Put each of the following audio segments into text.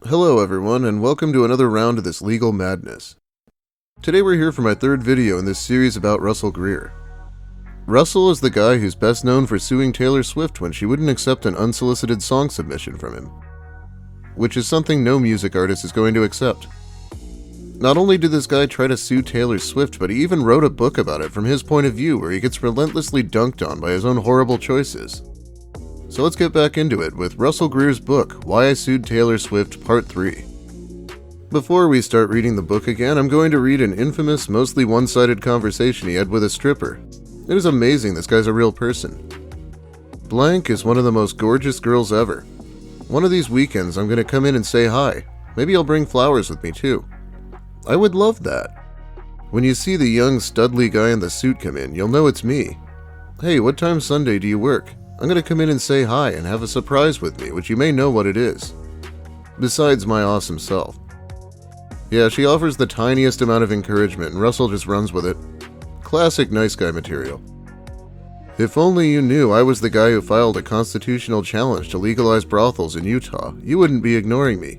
Hello everyone, and welcome to another round of this legal madness. Today we're here for my third video in this series about Russell Greer. Russell is the guy who's best known for suing Taylor Swift when she wouldn't accept an unsolicited song submission from him, which is something no music artist is going to accept. Not only did this guy try to sue Taylor Swift, but he even wrote a book about it from his point of view where he gets relentlessly dunked on by his own horrible choices. So let's get back into it with Russell Greer's book, Why I Sued Taylor Swift, Part 3. Before we start reading the book again, I'm going to read an infamous, mostly one-sided conversation he had with a stripper. It is amazing this guy's a real person. Blank is one of the most gorgeous girls ever. One of these weekends I'm going to come in and say hi. Maybe I'll bring flowers with me too. I would love that. When you see the young, studly guy in the suit come in, you'll know it's me. Hey, what time Sunday do you work? I'm going to come in and say hi and have a surprise with me, which you may know what it is. Besides my awesome self. Yeah, she offers the tiniest amount of encouragement and Russell just runs with it. Classic nice guy material. If only you knew I was the guy who filed a constitutional challenge to legalize brothels in Utah, you wouldn't be ignoring me.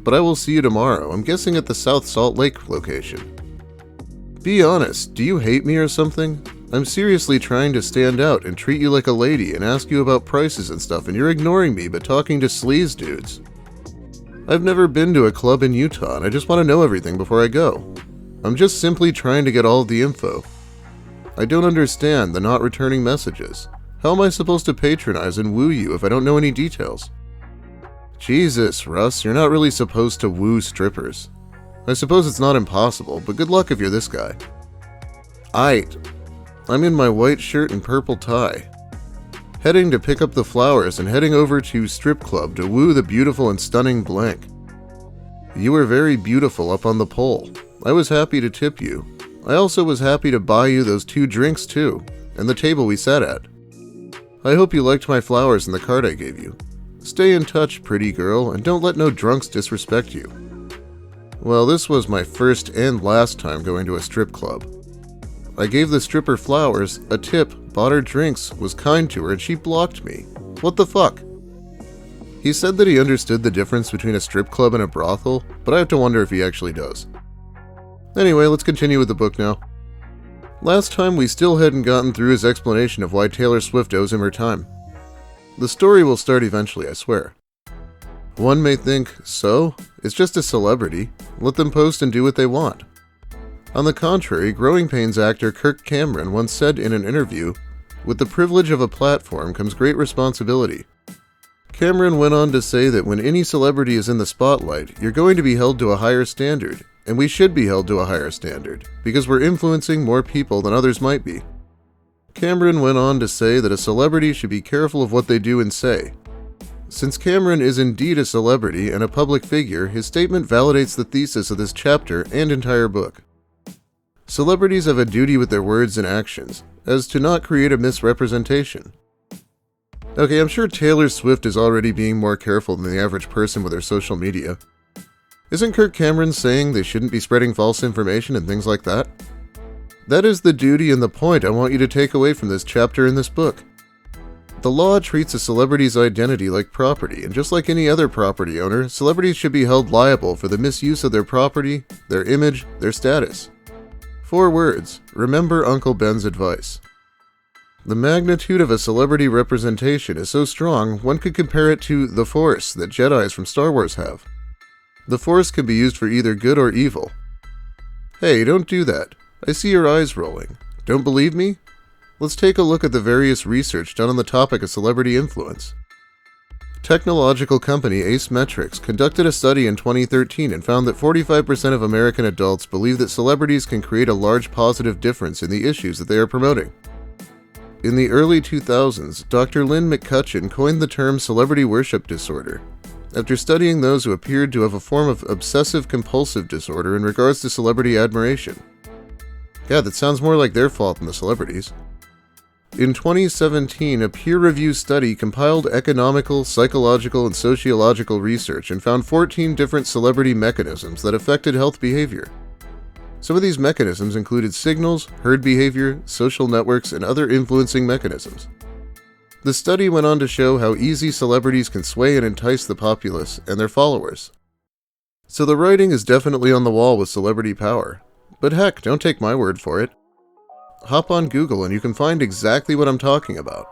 But I will see you tomorrow, I'm guessing at the South Salt Lake location. Be honest, do you hate me or something? I'm seriously trying to stand out and treat you like a lady and ask you about prices and stuff, and you're ignoring me but talking to sleaze dudes. I've never been to a club in Utah and I just want to know everything before I go. I'm just simply trying to get all of the info. I don't understand the not returning messages. How am I supposed to patronize and woo you if I don't know any details? Jesus, Russ, you're not really supposed to woo strippers. I suppose it's not impossible, but good luck if you're this guy. I'm in my white shirt and purple tie, heading to pick up the flowers and heading over to strip club to woo the beautiful and stunning Blank. You were very beautiful up on the pole. I was happy to tip you. I also was happy to buy you those 2 drinks too, and the table we sat at. I hope you liked my flowers and the card I gave you. Stay in touch, pretty girl, and don't let no drunks disrespect you. Well, this was my first and last time going to a strip club. I gave the stripper flowers, a tip, bought her drinks, was kind to her, and she blocked me. What the fuck? He said that he understood the difference between a strip club and a brothel, but I have to wonder if he actually does. Anyway, let's continue with the book now. Last time we still hadn't gotten through his explanation of why Taylor Swift owes him her time. The story will start eventually, I swear. One may think, so? It's just a celebrity. Let them post and do what they want. On the contrary, Growing Pains actor Kirk Cameron once said in an interview, "With the privilege of a platform comes great responsibility." Cameron went on to say that when any celebrity is in the spotlight, you're going to be held to a higher standard, and we should be held to a higher standard, because we're influencing more people than others might be. Cameron went on to say that a celebrity should be careful of what they do and say. Since Cameron is indeed a celebrity and a public figure, his statement validates the thesis of this chapter and entire book. Celebrities have a duty with their words and actions, as to not create a misrepresentation. Okay, I'm sure Taylor Swift is already being more careful than the average person with their social media. Isn't Kirk Cameron saying they shouldn't be spreading false information and things like that? That is the duty and the point I want you to take away from this chapter in this book. The law treats a celebrity's identity like property, and just like any other property owner, celebrities should be held liable for the misuse of their property, their image, their status. 4 words. Remember Uncle Ben's advice. The magnitude of a celebrity representation is so strong, one could compare it to the Force that Jedis from Star Wars have. The Force can be used for either good or evil. Hey, don't do that. I see your eyes rolling. Don't believe me? Let's take a look at the various research done on the topic of celebrity influence. Technological company Ace Metrics conducted a study in 2013 and found that 45% of American adults believe that celebrities can create a large positive difference in the issues that they are promoting. In the early 2000s, Dr. Lynn McCutcheon coined the term celebrity worship disorder, after studying those who appeared to have a form of obsessive-compulsive disorder in regards to celebrity admiration. Yeah, that sounds more like their fault than the celebrities. In 2017, a peer-reviewed study compiled economical, psychological, and sociological research and found 14 different celebrity mechanisms that affected health behavior. Some of these mechanisms included signals, herd behavior, social networks, and other influeing mechanisms. The study went on to show how easy celebrities can sway and entice the populace and their followers. So the writing is definitely on the wall with celebrity power. But heck, don't take my word for it. Hop on Google and you can find exactly what I'm talking about.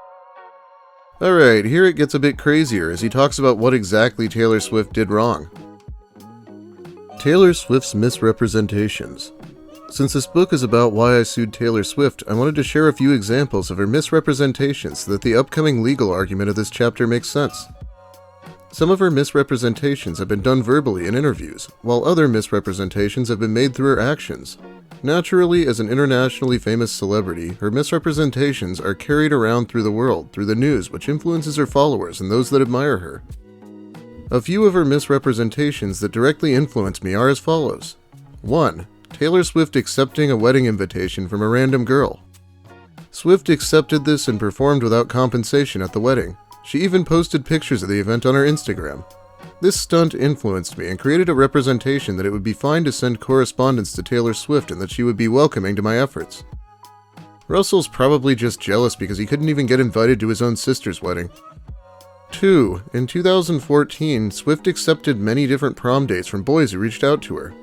Alright, here it gets a bit crazier as he talks about what exactly Taylor Swift did wrong. Taylor Swift's misrepresentations. Since this book is about why I sued Taylor Swift, I wanted to share a few examples of her misrepresentations so that the upcoming legal argument of this chapter makes sense. Some of her misrepresentations have been done verbally in interviews, while other misrepresentations have been made through her actions. Naturally, as an internationally famous celebrity, her misrepresentations are carried around through the world, through the news, which influences her followers and those that admire her. A few of her misrepresentations that directly influence me are as follows. 1. Taylor Swift accepting a wedding invitation from a random girl. Swift accepted this and performed without compensation at the wedding. She even posted pictures of the event on her Instagram. This stunt influenced me and created a representation that it would be fine to send correspondence to Taylor Swift and that she would be welcoming to my efforts. Russell's probably just jealous because he couldn't even get invited to his own sister's wedding. 2. In 2014, Swift accepted many different prom dates from boys who reached out to her.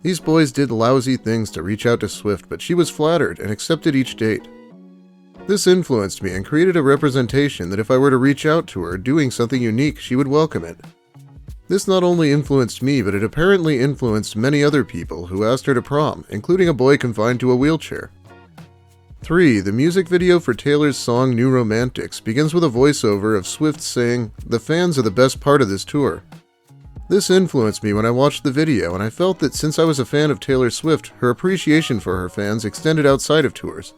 These boys did lousy things to reach out to Swift, but she was flattered and accepted each date. This influenced me and created a representation that if I were to reach out to her doing something unique, she would welcome it. This not only influenced me, but it apparently influenced many other people who asked her to prom, including a boy confined to a wheelchair. 3. The music video for Taylor's song New Romantics begins with a voiceover of Swift saying, "The fans are the best part of this tour." This influenced me when I watched the video, and I felt that since I was a fan of Taylor Swift, her appreciation for her fans extended outside of tours.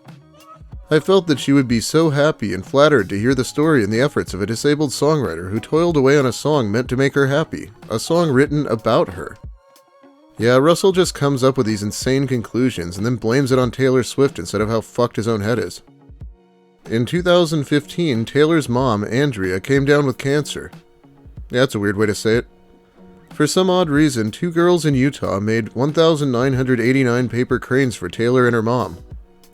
I felt that she would be so happy and flattered to hear the story and the efforts of a disabled songwriter who toiled away on a song meant to make her happy, a song written about her. Yeah, Russell just comes up with these insane conclusions and then blames it on Taylor Swift instead of how fucked his own head is. In 2015, Taylor's mom, Andrea, came down with cancer. Yeah, that's a weird way to say it. For some odd reason, 2 girls in Utah made 1,989 paper cranes for Taylor and her mom.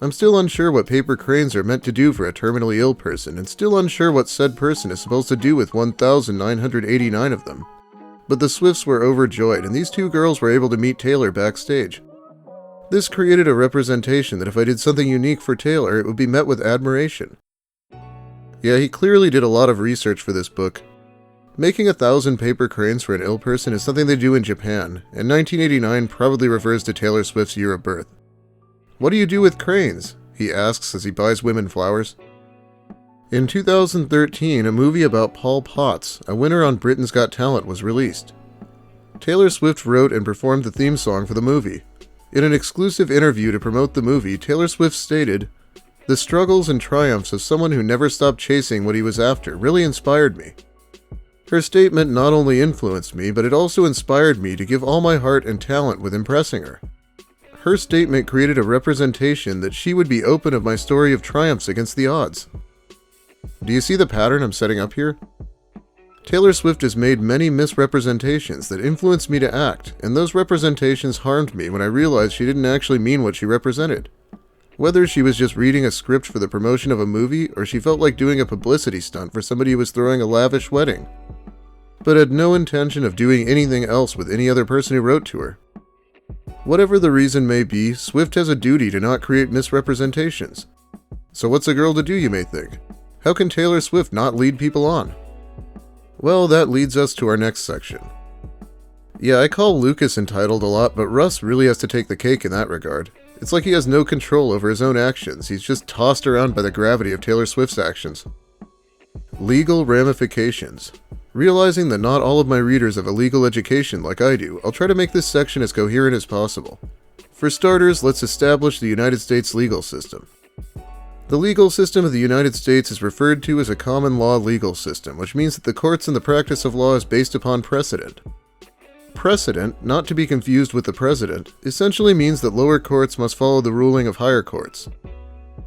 I'm still unsure what paper cranes are meant to do for a terminally ill person, and still unsure what said person is supposed to do with 1,989 of them. But the Swifts were overjoyed, and these 2 girls were able to meet Taylor backstage. This created a representation that if I did something unique for Taylor, it would be met with admiration. Yeah, he clearly did a lot of research for this book. Making 1,000 paper cranes for an ill person is something they do in Japan, and 1989 probably refers to Taylor Swift's year of birth. "What do you do with cranes?" he asks as he buys women flowers. In 2013, a movie about Paul Potts, a winner on Britain's Got Talent, was released. Taylor Swift wrote and performed the theme song for the movie. In an exclusive interview to promote the movie, Taylor Swift stated, "The struggles and triumphs of someone who never stopped chasing what he was after really inspired me." Her statement not only influenced me, but it also inspired me to give all my heart and talent with impressing her. Her statement created a representation that she would be open of my story of triumphs against the odds. Do you see the pattern I'm setting up here? Taylor Swift has made many misrepresentations that influenced me to act, and those representations harmed me when I realized she didn't actually mean what she represented. Whether she was just reading a script for the promotion of a movie, or she felt like doing a publicity stunt for somebody who was throwing a lavish wedding, but had no intention of doing anything else with any other person who wrote to her. Whatever the reason may be, Swift has a duty to not create misrepresentations. So what's a girl to do, you may think? How can Taylor Swift not lead people on? Well, that leads us to our next section. Yeah, I call Lucas entitled a lot, but Russ really has to take the cake in that regard. It's like he has no control over his own actions. He's just tossed around by the gravity of Taylor Swift's actions. Legal ramifications. Realizing that not all of my readers have a legal education like I do, I'll try to make this section as coherent as possible. For starters, let's establish the United States legal system. The legal system of the United States is referred to as a common law legal system, which means that the courts and the practice of law is based upon precedent. Precedent, not to be confused with the president, essentially means that lower courts must follow the ruling of higher courts.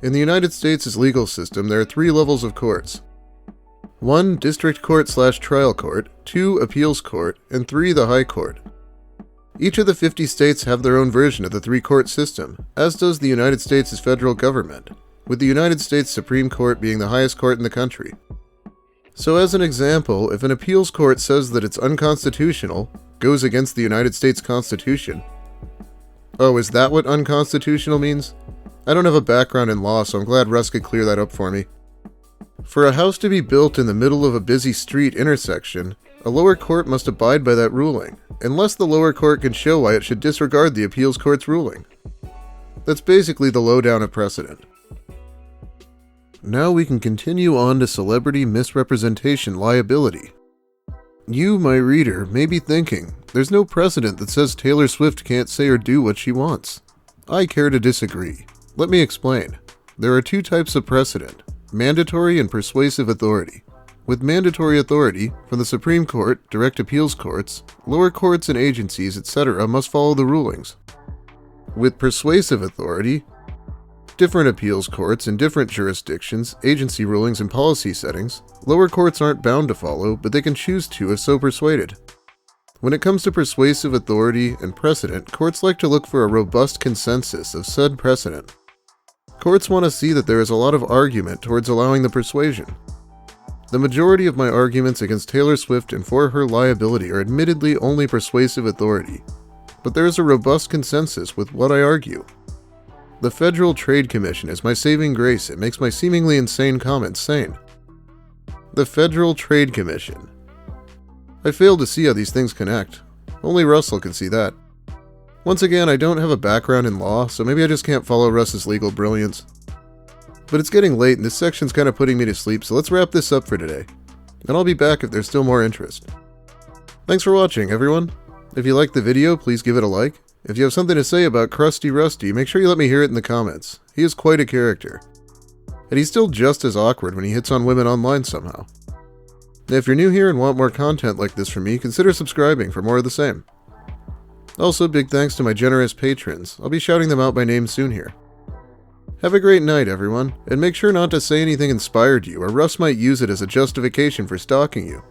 In the United States' legal system, there are 3 levels of courts. 1. District Court/Trial Court, 2. Appeals Court, and 3. The High Court. Each of the 50 states have their own version of the 3-court system, as does the United States' federal government. with the United States Supreme Court being the highest court in the country. So as an example, if an appeals court says that it's unconstitutional, goes against the United States Constitution. Oh, is that what unconstitutional means? I don't have a background in law, so I'm glad Russ could clear that up for me. For a house to be built in the middle of a busy street intersection, a lower court must abide by that ruling, unless the lower court can show why it should disregard the appeals court's ruling. That's basically the lowdown of precedent. Now we can continue on to celebrity misrepresentation liability. You, my reader, may be thinking, there's no precedent that says Taylor Swift can't say or do what she wants. I care to disagree. Let me explain. There are two types of precedent, mandatory and persuasive authority. With mandatory authority, from the Supreme Court, direct appeals courts, lower courts and agencies, etc. must follow the rulings. With persuasive authority, different appeals courts in different jurisdictions, agency rulings, and policy settings, lower courts aren't bound to follow, but they can choose to if so persuaded. When it comes to persuasive authority and precedent, courts like to look for a robust consensus of said precedent. Courts want to see that there is a lot of argument towards allowing the persuasion. The majority of my arguments against Taylor Swift and for her liability are admittedly only persuasive authority, but there is a robust consensus with what I argue. The Federal Trade Commission is my saving grace. It makes my seemingly insane comments sane. The Federal Trade Commission. I fail to see how these things connect. Only Russell can see that. Once again, I don't have a background in law, so maybe I just can't follow Russ's legal brilliance. But it's getting late and this section's kind of putting me to sleep, so let's wrap this up for today. And I'll be back if there's still more interest. Thanks for watching, everyone. If you liked the video, please give it a like. If you have something to say about Krusty Rusty, make sure you let me hear it in the comments. He is quite a character. And he's still just as awkward when he hits on women online somehow. If you're new here and want more content like this from me, consider subscribing for more of the same. Also, big thanks to my generous patrons. I'll be shouting them out by name soon here. Have a great night, everyone, and make sure not to say anything inspired you, or Russ might use it as a justification for stalking you.